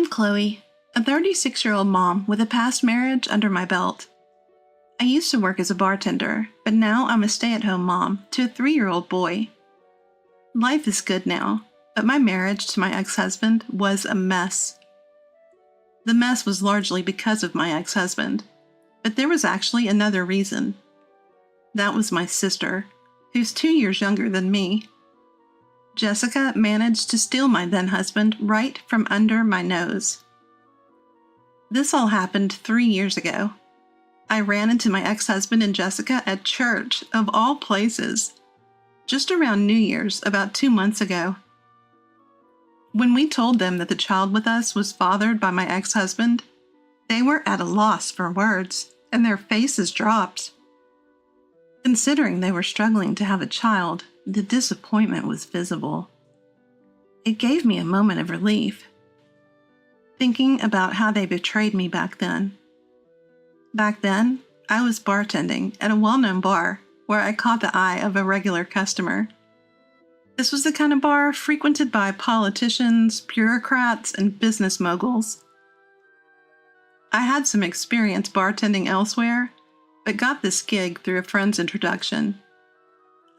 I'm Chloe, a 36-year-old mom with a past marriage under my belt. I used to work as a bartender, but now I'm a stay-at-home mom to a 3-year-old boy. Life is good now, but my marriage to my ex-husband was a mess. The mess was largely because of my ex-husband, but there was actually another reason. That was my sister, who's 2 years younger than me. Jessica managed to steal my then-husband right from under my nose. This all happened 3 years ago. I ran into my ex-husband and Jessica at church, of all places, just around New Year's about 2 months ago. When we told them that the child with us was fathered by my ex-husband, they were at a loss for words, and their faces dropped. Considering they were struggling to have a child, the disappointment was visible. It gave me a moment of relief, thinking about how they betrayed me back then. Back then, I was bartending at a well-known bar where I caught the eye of a regular customer. This was the kind of bar frequented by politicians, bureaucrats, and business moguls. I had some experience bartending elsewhere, but got this gig through a friend's introduction.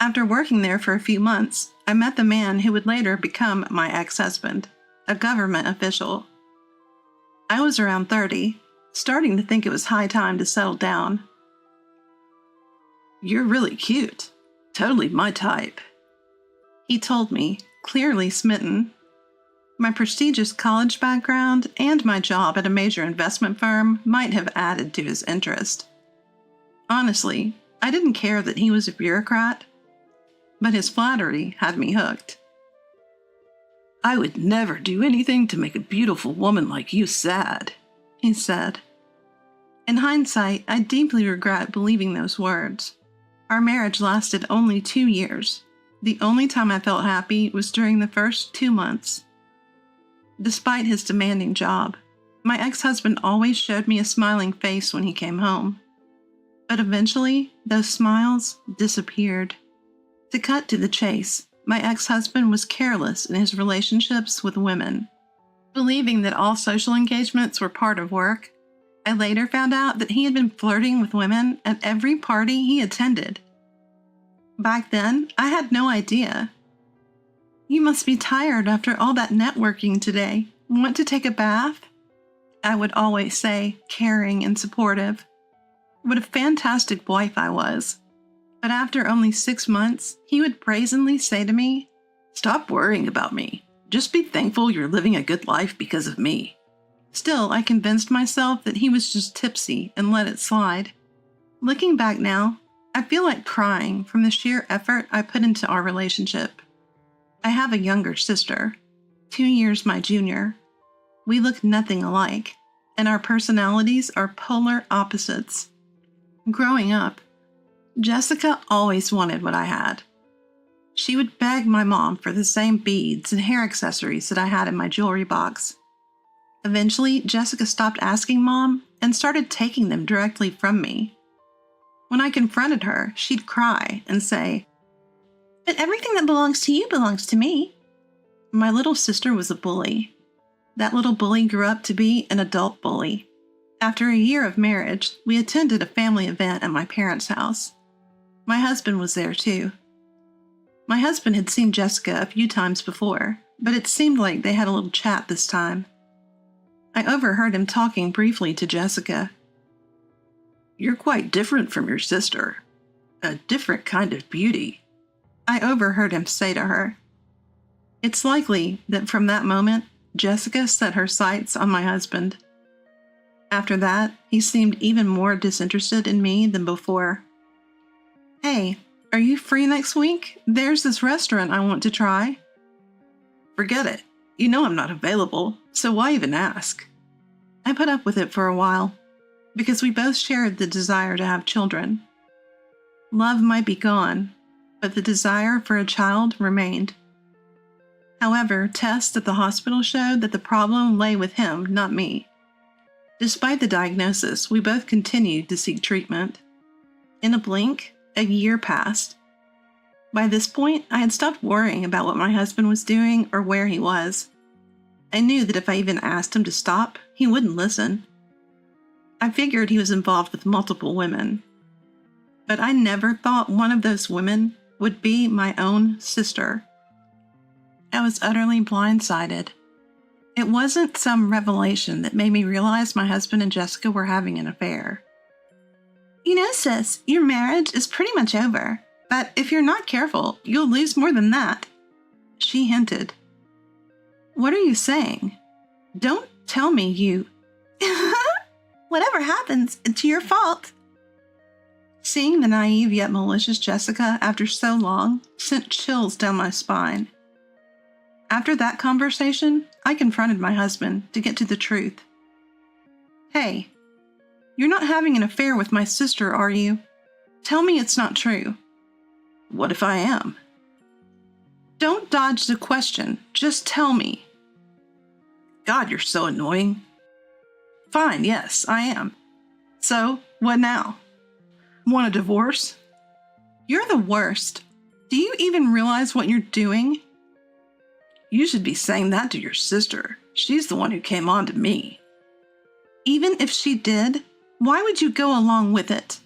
After working there for a few months, I met the man who would later become my ex-husband, a government official. I was around 30, starting to think it was high time to settle down. "You're really cute. Totally my type," he told me, clearly smitten. My prestigious college background and my job at a major investment firm might have added to his interest. Honestly, I didn't care that he was a bureaucrat, but his flattery had me hooked. "I would never do anything to make a beautiful woman like you sad," he said. In hindsight, I deeply regret believing those words. Our marriage lasted only 2 years. The only time I felt happy was during the first 2 months. Despite his demanding job, my ex-husband always showed me a smiling face when he came home. But eventually, those smiles disappeared. To cut to the chase, my ex-husband was careless in his relationships with women. Believing that all social engagements were part of work, I later found out that he had been flirting with women at every party he attended. Back then, I had no idea. "You must be tired after all that networking today. Want to take a bath?" I would always say, caring and supportive. What a fantastic wife I was. But after only 6 months, he would brazenly say to me, "Stop worrying about me. Just be thankful you're living a good life because of me." Still, I convinced myself that he was just tipsy and let it slide. Looking back now, I feel like crying from the sheer effort I put into our relationship. I have a younger sister, 2 years my junior. We look nothing alike, and our personalities are polar opposites. Growing up, Jessica always wanted what I had. She would beg my mom for the same beads and hair accessories that I had in my jewelry box. Eventually, Jessica stopped asking Mom and started taking them directly from me. When I confronted her, she'd cry and say, "But everything that belongs to you belongs to me." My little sister was a bully. That little bully grew up to be an adult bully. After a year of marriage, we attended a family event at my parents' house. My husband was there too. My husband had seen Jessica a few times before, but it seemed like they had a little chat this time. I overheard him talking briefly to Jessica. "You're quite different from your sister. A different kind of beauty," I overheard him say to her. It's likely that from that moment, Jessica set her sights on my husband. After that, he seemed even more disinterested in me than before. "Hey, are you free next week? There's this restaurant I want to try." "Forget it. You know I'm not available, so why even ask?" I put up with it for a while, because we both shared the desire to have children. Love might be gone, but the desire for a child remained. However, tests at the hospital showed that the problem lay with him, not me. Despite the diagnosis, we both continued to seek treatment. In a blink, a year passed. By this point, I had stopped worrying about what my husband was doing or where he was. I knew that if I even asked him to stop, he wouldn't listen. I figured he was involved with multiple women. But I never thought one of those women would be my own sister. I was utterly blindsided. It wasn't some revelation that made me realize my husband and Jessica were having an affair. You know, sis, your marriage is pretty much over, but if you're not careful, you'll lose more than that, she hinted. What are you saying? Don't tell me you... Whatever happens, it's your fault. Seeing the naive yet malicious Jessica after so long sent chills down my spine. After that conversation, I confronted my husband to get to the truth. Hey, you're not having an affair with my sister, are you? Tell me it's not true. What if I am? Don't dodge the question. Just tell me. God, you're so annoying. Fine, yes, I am. So, what now? Want a divorce? You're the worst. Do you even realize what you're doing? You should be saying that to your sister. She's the one who came on to me. Even if she did, why would you go along with it?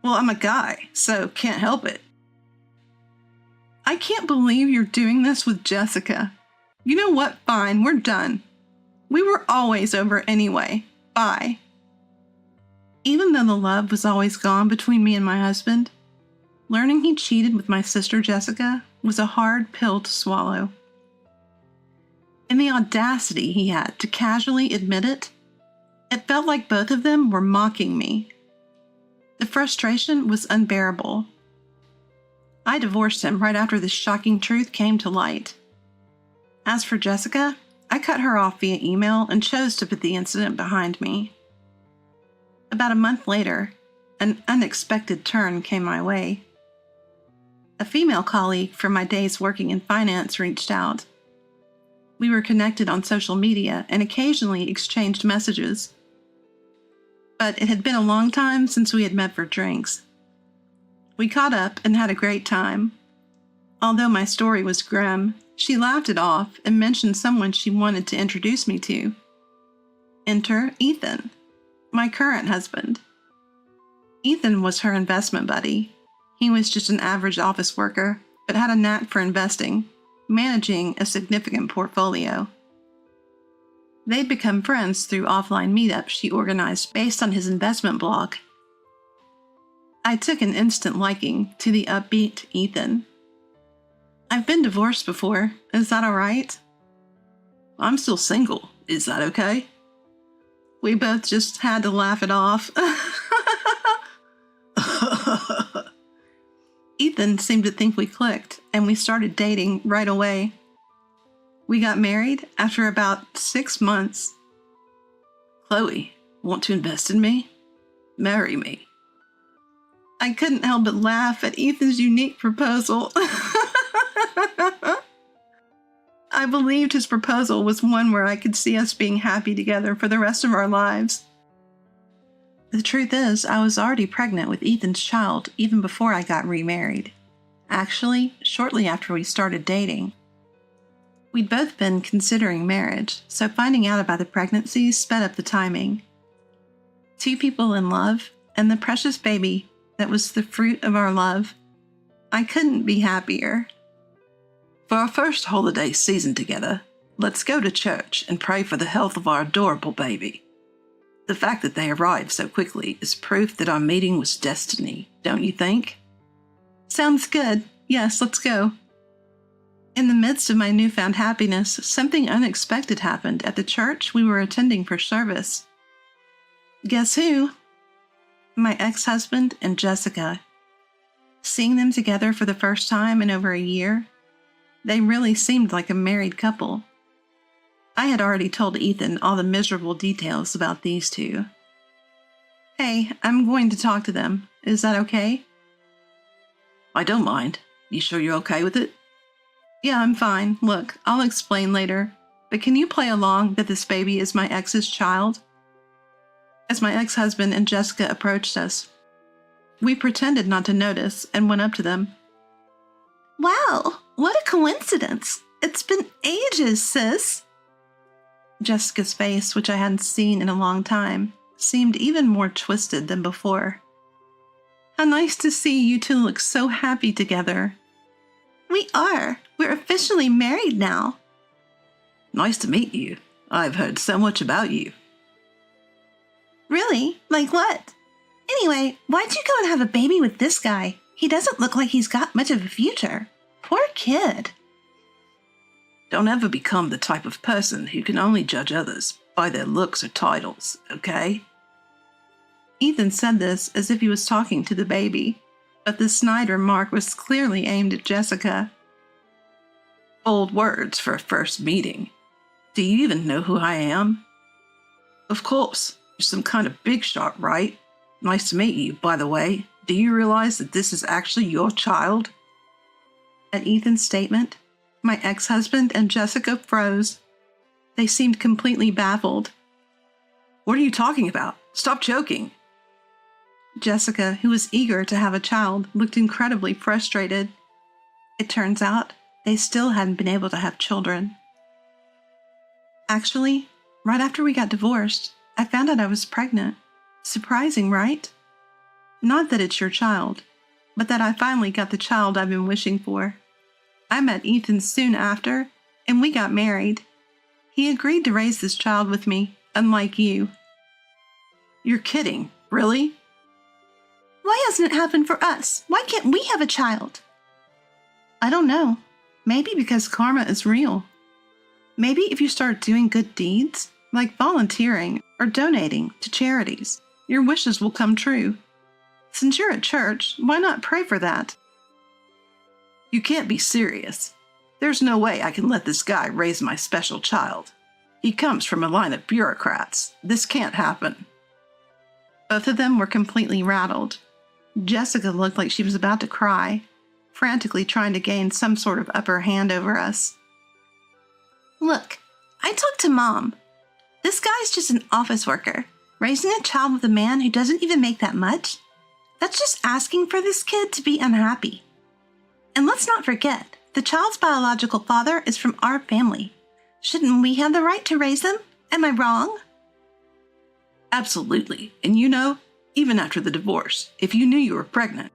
Well, I'm a guy, so can't help it. I can't believe you're doing this with Jessica. You know what? Fine, we're done. We were always over anyway. Bye. Even though the love was always gone between me and my husband, learning he cheated with my sister Jessica was a hard pill to swallow. And the audacity he had to casually admit it, it felt like both of them were mocking me. The frustration was unbearable. I divorced him right after this shocking truth came to light. As for Jessica, I cut her off via email and chose to put the incident behind me. About a month later, an unexpected turn came my way. A female colleague from my days working in finance reached out. We were connected on social media and occasionally exchanged messages. But it had been a long time since we had met for drinks. We caught up and had a great time. Although my story was grim, she laughed it off and mentioned someone she wanted to introduce me to. Enter Ethan, my current husband. Ethan was her investment buddy. He was just an average office worker, but had a knack for investing, managing a significant portfolio. They'd become friends through offline meetups she organized based on his investment blog. I took an instant liking to the upbeat Ethan. I've been divorced before. Is that all right? I'm still single. Is that okay? We both just had to laugh it off. Ethan seemed to think we clicked, and we started dating right away. We got married after about 6 months. Chloe, want to invest in me? Marry me. I couldn't help but laugh at Ethan's unique proposal. I believed his proposal was one where I could see us being happy together for the rest of our lives. The truth is, I was already pregnant with Ethan's child even before I got remarried. Actually, shortly after we started dating. We'd both been considering marriage, so finding out about the pregnancy sped up the timing. 2 people in love, and the precious baby that was the fruit of our love. I couldn't be happier. For our first holiday season together, let's go to church and pray for the health of our adorable baby. The fact that they arrived so quickly is proof that our meeting was destiny, don't you think? Sounds good. Yes, let's go. In the midst of my newfound happiness, something unexpected happened at the church we were attending for service. Guess who? My ex-husband and Jessica. Seeing them together for the first time in over a year, they really seemed like a married couple. I had already told Ethan all the miserable details about these 2. Hey, I'm going to talk to them. Is that okay? I don't mind. You sure you're okay with it? Yeah, I'm fine. Look, I'll explain later. But can you play along that this baby is my ex's child? As my ex-husband and Jessica approached us, we pretended not to notice and went up to them. Wow, what a coincidence. It's been ages, sis. Jessica's face, which I hadn't seen in a long time, seemed even more twisted than before. How nice to see you two look so happy together. We are. We're officially married now. Nice to meet you. I've heard so much about you. Really? Like what? Anyway, why'd you go and have a baby with this guy? He doesn't look like he's got much of a future. Poor kid. Don't ever become the type of person who can only judge others by their looks or titles, okay? Ethan said this as if he was talking to the baby, but the snide remark was clearly aimed at Jessica. Bold words for a first meeting. Do you even know who I am? Of course, you're some kind of big shot, right? Nice to meet you, by the way. Do you realize that this is actually your child? At Ethan's statement, my ex-husband and Jessica froze. They seemed completely baffled. What are you talking about? Stop joking. Jessica, who was eager to have a child, looked incredibly frustrated. It turns out they still hadn't been able to have children. Actually, right after we got divorced, I found out I was pregnant. Surprising, right? Not that it's your child, but that I finally got the child I've been wishing for. I met Ethan soon after, and we got married. He agreed to raise this child with me, unlike you. You're kidding, really? Why hasn't it happened for us? Why can't we have a child? I don't know. Maybe because karma is real. Maybe if you start doing good deeds, like volunteering or donating to charities, your wishes will come true. Since you're at church, why not pray for that? You can't be serious. There's no way I can let this guy raise my special child. He comes from a line of bureaucrats. This can't happen. Both of them were completely rattled. Jessica looked like she was about to cry, frantically trying to gain some sort of upper hand over us. Look, I talked to Mom. This guy's just an office worker. Raising a child with a man who doesn't even make that much? That's just asking for this kid to be unhappy. And let's not forget, the child's biological father is from our family. Shouldn't we have the right to raise them? Am I wrong? Absolutely. And you know, even after the divorce, if you knew you were pregnant,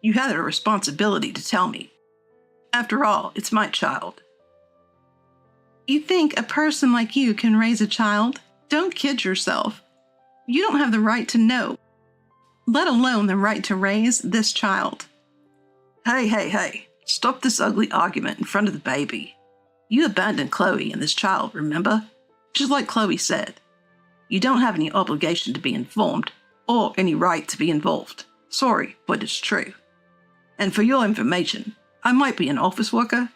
you had a responsibility to tell me. After all, it's my child. You think a person like you can raise a child? Don't kid yourself. You don't have the right to know, let alone the right to raise this child. Hey, stop this ugly argument in front of the baby. You abandoned Chloe and this child, remember? Just like Chloe said, you don't have any obligation to be informed or any right to be involved. Sorry, but it's true. And for your information, I might be an office worker,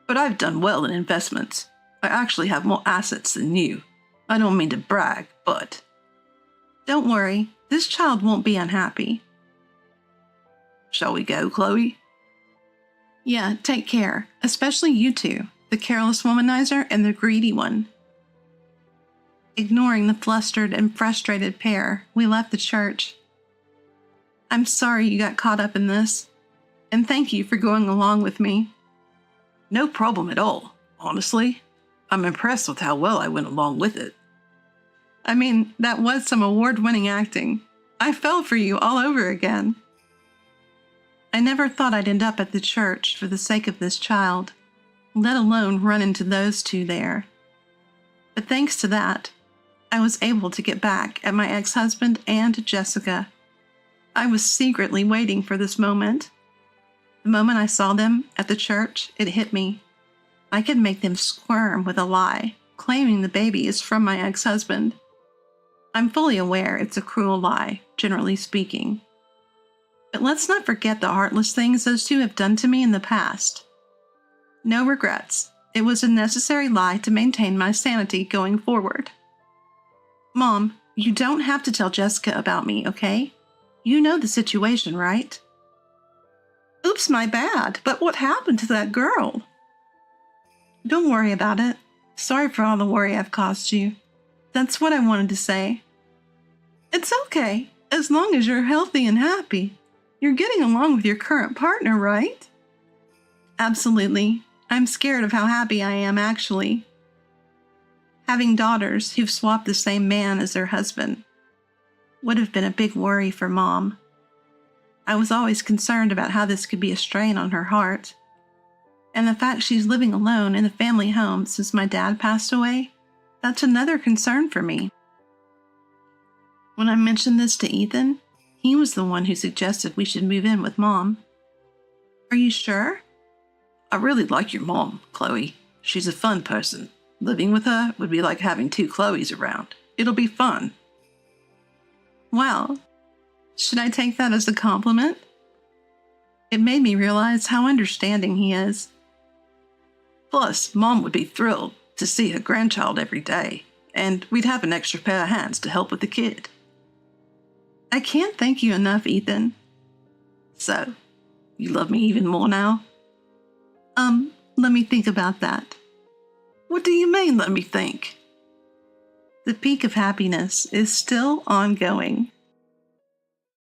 but I've done well in investments. I actually have more assets than you. I don't mean to brag, but... Don't worry, this child won't be unhappy. Shall we go, Chloe? Yeah, take care, especially you two, the careless womanizer and the greedy one. Ignoring the flustered and frustrated pair, we left the church. I'm sorry you got caught up in this, and thank you for going along with me. No problem at all, honestly. I'm impressed with how well I went along with it. I mean, that was some award-winning acting. I fell for you all over again. I never thought I'd end up at the church for the sake of this child, let alone run into those two there. But thanks to that, I was able to get back at my ex-husband and Jessica. I was secretly waiting for this moment. The moment I saw them at the church, it hit me. I could make them squirm with a lie, claiming the baby is from my ex-husband. I'm fully aware it's a cruel lie, generally speaking. But let's not forget the heartless things those two have done to me in the past. No regrets. It was a necessary lie to maintain my sanity going forward. Mom, you don't have to tell Jessica about me, okay? You know the situation, right? Oops, my bad, but what happened to that girl? Don't worry about it. Sorry for all the worry I've caused you. That's what I wanted to say. It's okay, as long as you're healthy and happy. You're getting along with your current partner, right? Absolutely. I'm scared of how happy I am, actually. Having daughters who've swapped the same man as their husband would have been a big worry for Mom. I was always concerned about how this could be a strain on her heart. And the fact she's living alone in the family home since my dad passed away, that's another concern for me. When I mentioned this to Ethan, he was the one who suggested we should move in with Mom. Are you sure? I really like your mom, Chloe. She's a fun person. Living with her would be like having two Chloes around. It'll be fun. Well, should I take that as a compliment? It made me realize how understanding he is. Plus, Mom would be thrilled to see her grandchild every day, and we'd have an extra pair of hands to help with the kid. I can't thank you enough, Ethan. So, you love me even more now? Let me think about that. What do you mean, let me think? The peak of happiness is still ongoing.